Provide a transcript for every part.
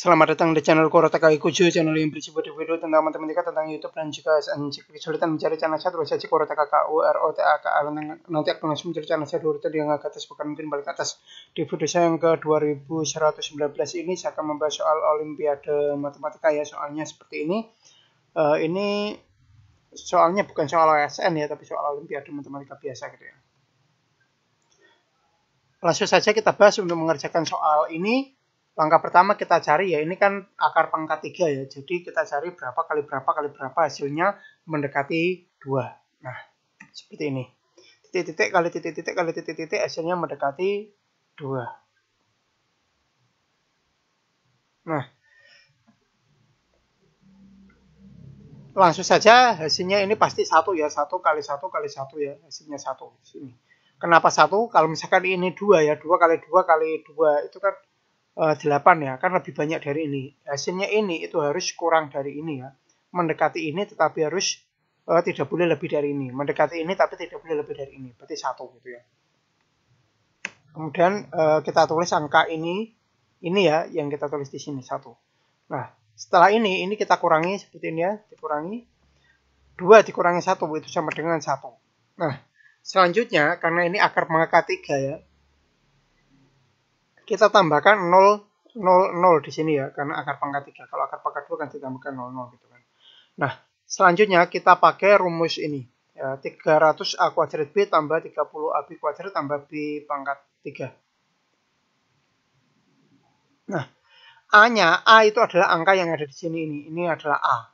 Selamat datang di channel Korotaka Ikuju, channel yang berisi video tentang matematika, tentang YouTube, dan juga jika kesulitan mencari channel saya, tulis saja Korotaka KUROTAKA. Nanti akan langsung mencari channel saya di urutan yang agak atas, bukan mungkin balik atas. Di video saya yang ke 2119 ini saya akan membahas soal Olimpiade Matematika ya. Soalnya seperti ini. Ini soalnya bukan soal OSN ya, tapi soal Olimpiade Matematika biasa gitu ya. Langsung saja kita bahas untuk mengerjakan soal ini. Langkah pertama kita cari ya, ini kan akar pangkat 3 ya. Jadi kita cari berapa kali berapa hasilnya mendekati 2. Nah, seperti ini. Titik-titik kali titik-titik kali titik-titik hasilnya mendekati 2. Nah, langsung saja hasilnya ini pasti 1 ya. 1 kali 1 kali 1 ya. Hasilnya 1. Sini. Kenapa 1? Kalau misalkan ini 2 ya. 2 kali 2 kali 2 itu kan 8 ya, kan lebih banyak dari ini. Hasilnya ini itu harus kurang dari ini ya. Mendekati ini tetapi harus tidak boleh lebih dari ini. Mendekati ini tapi tidak boleh lebih dari ini. Berarti 1 gitu ya. Kemudian kita tulis angka ini ya yang kita tulis di sini 1. Nah, setelah ini kita kurangi seperti ini ya, dikurangi 2 dikurangi 1 itu sama dengan 1. Nah, selanjutnya karena ini akar pangkat 3 ya, kita tambahkan 0 di sini ya, karena akar pangkat 3. Kalau akar pangkat 2 kan ditambahkan 0 gitu kan. Nah, selanjutnya kita pakai rumus ini. Ya, 300A kuadrat B tambah 30AB kuadrat tambah B pangkat 3. Nah, A-nya, A itu adalah angka yang ada di sini ini. Ini adalah A.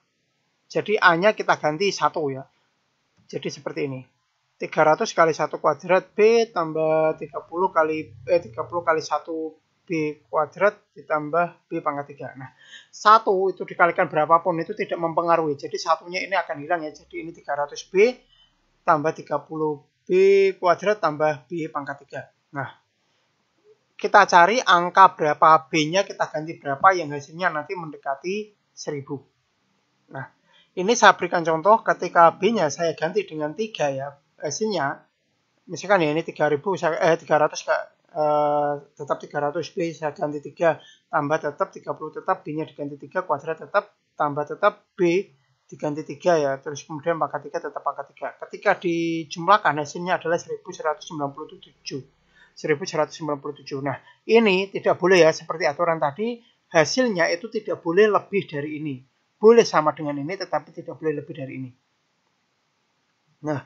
Jadi A-nya kita ganti 1 ya. Jadi seperti ini. 300 kali 1 kuadrat B tambah 30 kali 1 B kuadrat ditambah B pangkat 3. Nah, 1 itu dikalikan berapapun itu tidak mempengaruhi. Jadi satunya ini akan hilang ya. Jadi ini 300 B tambah 30 B kuadrat tambah B pangkat 3. Nah, kita cari angka berapa B-nya, kita ganti berapa yang hasilnya nanti mendekati 1000. Nah, ini saya berikan contoh ketika B-nya saya ganti dengan 3 ya. Hasilnya misalkan ya ini 300 tetap 300 B saya ganti 3 tambah tetap 30 tetap B-nya diganti 3 kuadrat tetap tambah tetap B diganti 3 ya, terus kemudian pangkat 3 tetap pangkat 3. Ketika dijumlahkan hasilnya adalah 1197. Nah, ini tidak boleh ya, seperti aturan tadi hasilnya itu tidak boleh lebih dari ini. Boleh sama dengan ini tetapi tidak boleh lebih dari ini. Nah,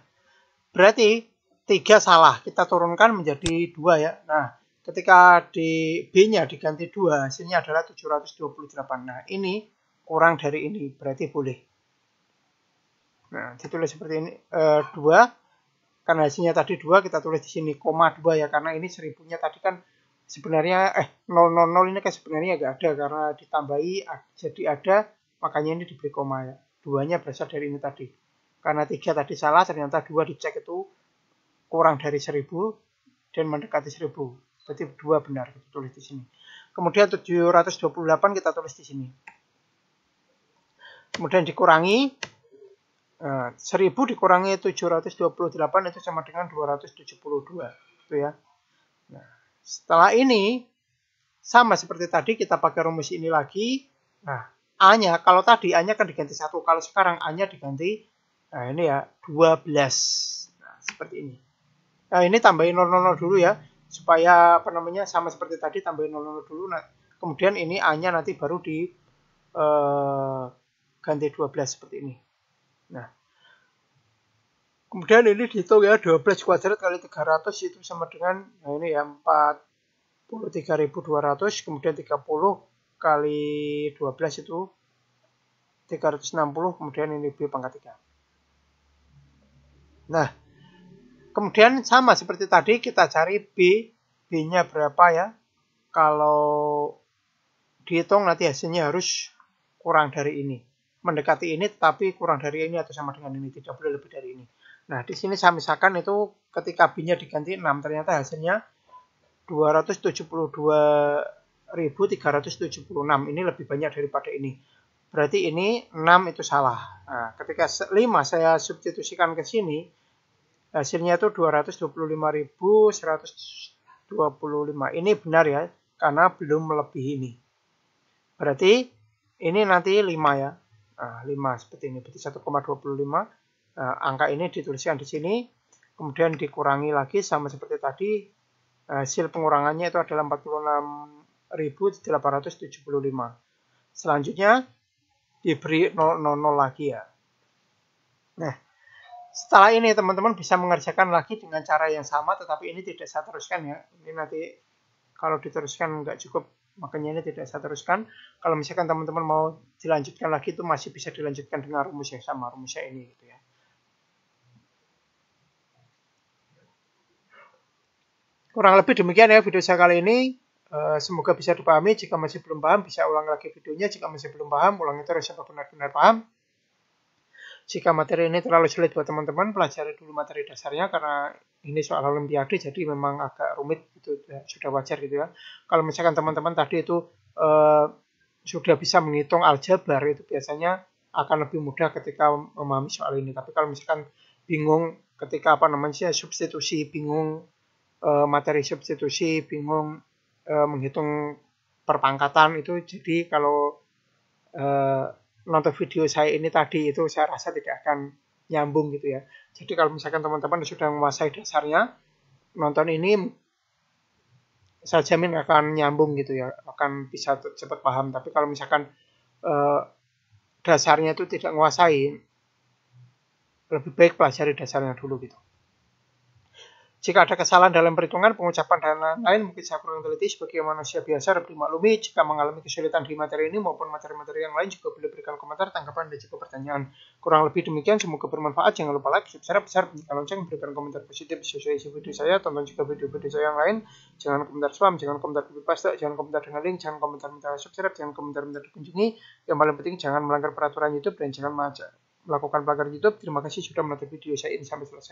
berarti 3 salah, kita turunkan menjadi 2 ya. Nah, ketika di B-nya diganti 2, hasilnya adalah 728. Nah, ini kurang dari ini, berarti boleh. Nah, ditulis seperti ini, 2, karena hasilnya tadi 2, kita tulis di sini, koma 2 ya, karena ini 1000-nya tadi kan sebenarnya, 000 ini kan sebenarnya nggak ada, karena ditambahi jadi ada, makanya ini diberi koma ya. 2-nya berasal dari ini tadi. Karena 3 tadi salah, ternyata 2 dicek itu kurang dari 1000 dan mendekati 1000. Berarti 2 benar, kita tulis di sini. Kemudian 728 kita tulis di sini. Kemudian dikurangi 1000 dikurangi 728 itu sama dengan 272, gitu ya. Nah, setelah ini sama seperti tadi kita pakai rumus ini lagi. Nah, A-nya kalau tadi A-nya kan diganti 1, kalau sekarang A-nya diganti ini ya 12. Nah, seperti ini. Nah, ini tambahin 000 dulu ya, supaya sama seperti tadi, tambahin 000 dulu. Nah, kemudian ini A-nya nanti baru di ganti 12 seperti ini. Nah, kemudian ini dihitung ya, 12 kuadrat kali 300 itu sama dengan, nah ini ya 43.200, kemudian 30 kali 12 itu 360, kemudian ini B pangkat 3. Nah, kemudian sama seperti tadi kita cari B-nya berapa ya. Kalau dihitung nanti hasilnya harus kurang dari ini. Mendekati ini tetapi kurang dari ini atau sama dengan ini, tidak boleh lebih dari ini. Nah, di sini saya misalkan itu ketika B-nya diganti 6, ternyata hasilnya 272.376. Ini lebih banyak daripada ini. Berarti ini 6 itu salah. Nah, ketika 5 saya substitusikan ke sini, hasilnya itu 225.125. Ini benar ya, karena belum melebihi ini. Berarti ini nanti 5 ya. Nah, 5 seperti ini. Berarti 1,25. Angka ini dituliskan di sini. Kemudian dikurangi lagi sama seperti tadi. Hasil pengurangannya itu adalah 46.875. Selanjutnya diberi 000 lagi ya. Nah, setelah ini teman-teman bisa mengerjakan lagi dengan cara yang sama, tetapi ini tidak saya teruskan ya. Ini nanti kalau diteruskan nggak cukup, makanya ini tidak saya teruskan. Kalau misalkan teman-teman mau dilanjutkan lagi, itu masih bisa dilanjutkan dengan rumus yang sama, rumusnya ini gitu ya. Kurang lebih demikian ya video saya kali ini. Semoga bisa dipahami. Jika masih belum paham, bisa ulang lagi videonya. Jika masih belum paham, ulangi terus sampai benar-benar paham. Jika materi ini terlalu sulit buat teman-teman, pelajari dulu materi dasarnya karena ini soal olimpiade, jadi memang agak rumit gitu, sudah wajar gitu ya. Kalau misalkan teman-teman tadi itu sudah bisa menghitung aljabar, itu biasanya akan lebih mudah ketika memahami soal ini. Tapi kalau misalkan bingung ketika substitusi, bingung materi substitusi, bingung menghitung perpangkatan, itu jadi kalau nonton video saya ini tadi itu saya rasa tidak akan nyambung gitu ya. Jadi kalau misalkan teman-teman sudah menguasai dasarnya, nonton ini saya jamin akan nyambung gitu ya, akan bisa cepat paham. Tapi kalau misalkan dasarnya itu tidak menguasai, lebih baik pelajari dasarnya dulu gitu. Jika ada kesalahan dalam perhitungan, pengucapan, dan lain-lain, mungkin saya kurang teliti sebagai manusia biasa dapat dimaklumi. Jika mengalami kesulitan di materi ini maupun materi-materi yang lain, juga boleh berikan komentar, tanggapan, dan juga pertanyaan. Kurang lebih demikian, semoga bermanfaat. Jangan lupa like, subscribe, bunyikan lonceng, berikan komentar positif sesuai isi video saya. Tonton juga video-video saya yang lain. Jangan komentar spam, jangan komentar copy paste, jangan komentar dengan link, jangan komentar minta subscribe, jangan komentar minta dikunjungi. Yang paling penting, jangan melanggar peraturan YouTube dan jangan melakukan pelanggaran YouTube. Terima kasih sudah menonton video saya ini sampai selesai.